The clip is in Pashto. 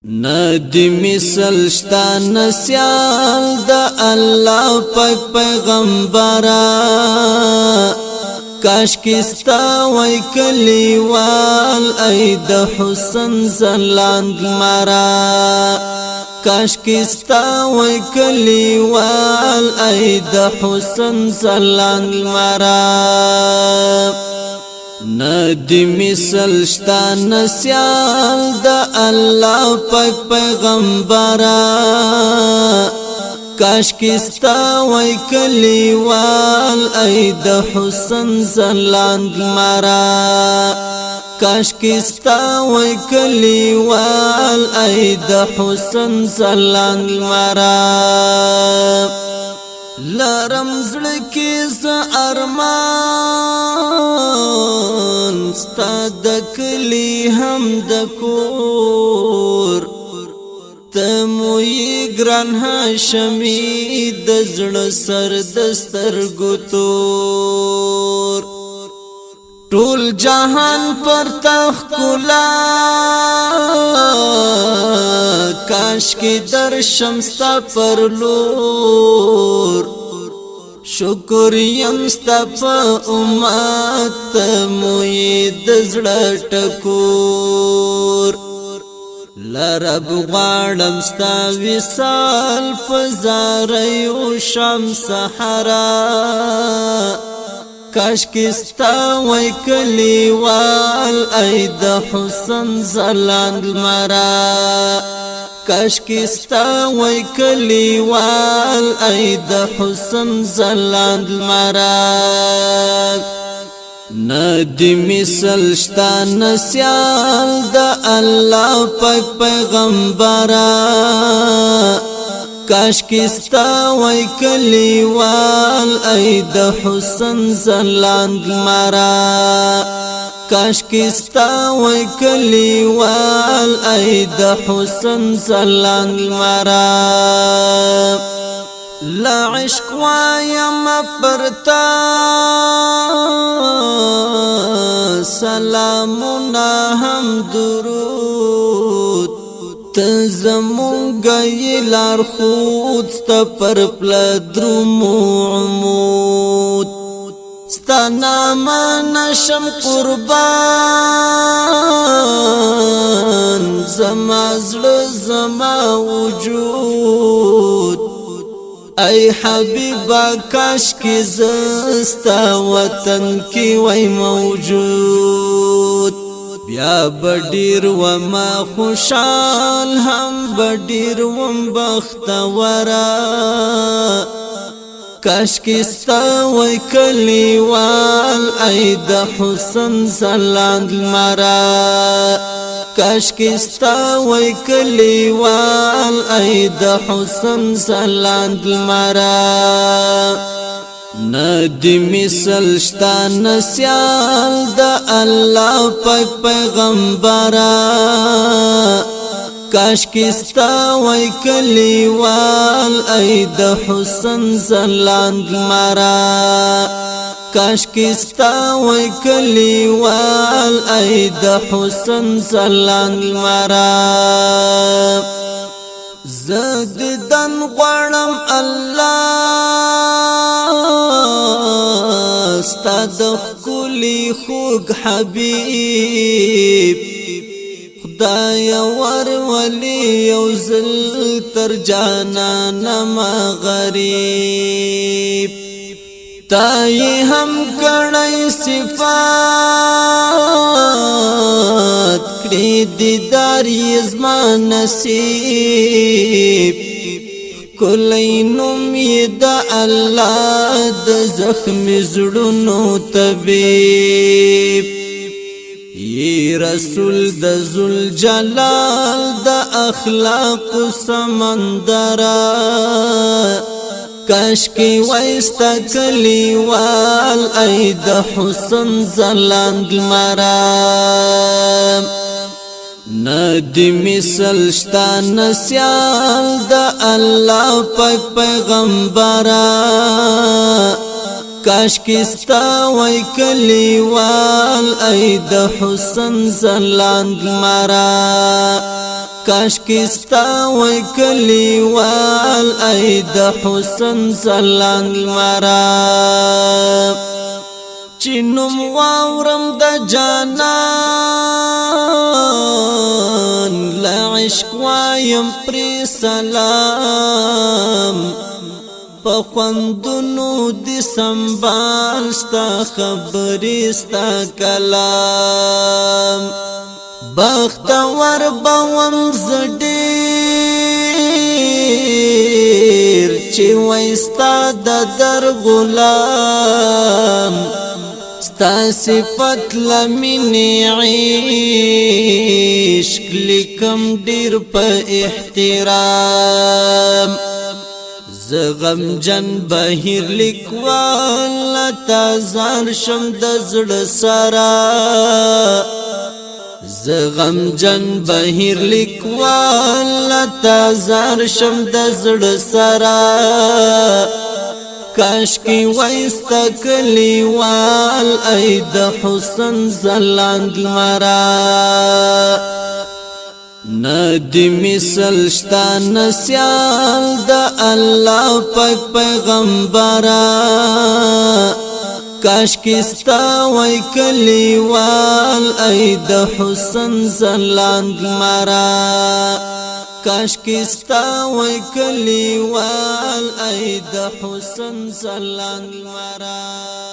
ندی مثل شتا نسیال دا اللہ پاک پیغمبرا کاش کستا وی کلیوال ای دا حسن زلاند مرا کاش کستا وی کلیوال ای دا حسن زلاند مرا ندی مثل شتا نسیال دا اللہ پاک پیغمبرا کاش کستا وی کلیوال ای دا حسن زلاند مرا کاش کستا وی کلیوال ای دا حسن زلاند مرا لرم زړکی ز ارمان ستا د کلی هم د کور تموی ګران هاشمی د زړه سر د سترګو تور ټول جهان پر تخت کلا کاش کی در شمستا پر لور شکر یم ستا پا امت موی دزړه ټکور لرب غواړم ستا وصال فزاریو شمس حرا کاش کستا وی کلیوال ای دا حسن زلاند مرا کاش کستا وی کلیوال ای دا حسن زلاند مرا ندی مثل شتا نسیال دا اللہ پاک پیغمبرا کاش کستا وی کلیوال ای دا حسن زلاند مرا کاش کستا وی کلیوال ای دا حسن زلاند مرا لا عشق وایم پرتا سلامنا هم درود تزمونگی لار خود ستا پر پلدرمو عمود ستا ناما نشم قربان زما زړه زما وجود ای حبیبا کاش کی زستا وطن کی وی موجود بیا بډیر و ما خوشحال هم بډیر وم بختورا کاش کستا وی کلیوال ای دا حسن زلاند مرا کاش کستا وی کلیوال ای دا حسن زلاند مرا ندی مثل شتا نسیال دا اللہ پاک پیغمبرا کاش کستا وی کلیوال ای دا حسن زلاند مرا کاش کستا وی کلیوال ای دا حسن زلاند مرا زددن غوانم اللہ ستا د ښکلي خوږ حبیب خدای ور ولی یو زل تر جانانما غریب تای هم کړی صفات کړي دیدار یزما نصیب کلی نوم یې د الله د زخم زړونو طبیب ی رسول د ذوالجلال د اخلاق سمندرا کاش کی وایستا کلیوال ای د حسن زلاند مرا ندی مثل شتا نسیال دا اللہ پاک پیغمبرا کاش کستا وی کلیوال ای د حسن زلاند مرا کاش کستا وای کلیوال ای د حسن زلاند مرا چینم واورم د جانان لعشق وایم پری سلام پخوندونو دی سنبال ستا خبری ستا کلام بختور بوم زدیر چی ویستا د در غلام ستا صفت لمنی عشق لکم دیر پا احترام زغم جن بهیر لیکوال تازار شم د زړه سرا زغم جن بهیر لیکوال تازار شم د زړه سرا کاش کی وایستا کلیوال ای د حسن زلاند مرا ندی مثل شتا نسیال دا اللہ پاک پیغمبرا کاش کستا وی کلیوال ای دا حسن زلاند مرا کاش کستا وی کلیوال ای دا حسن زلاند مرا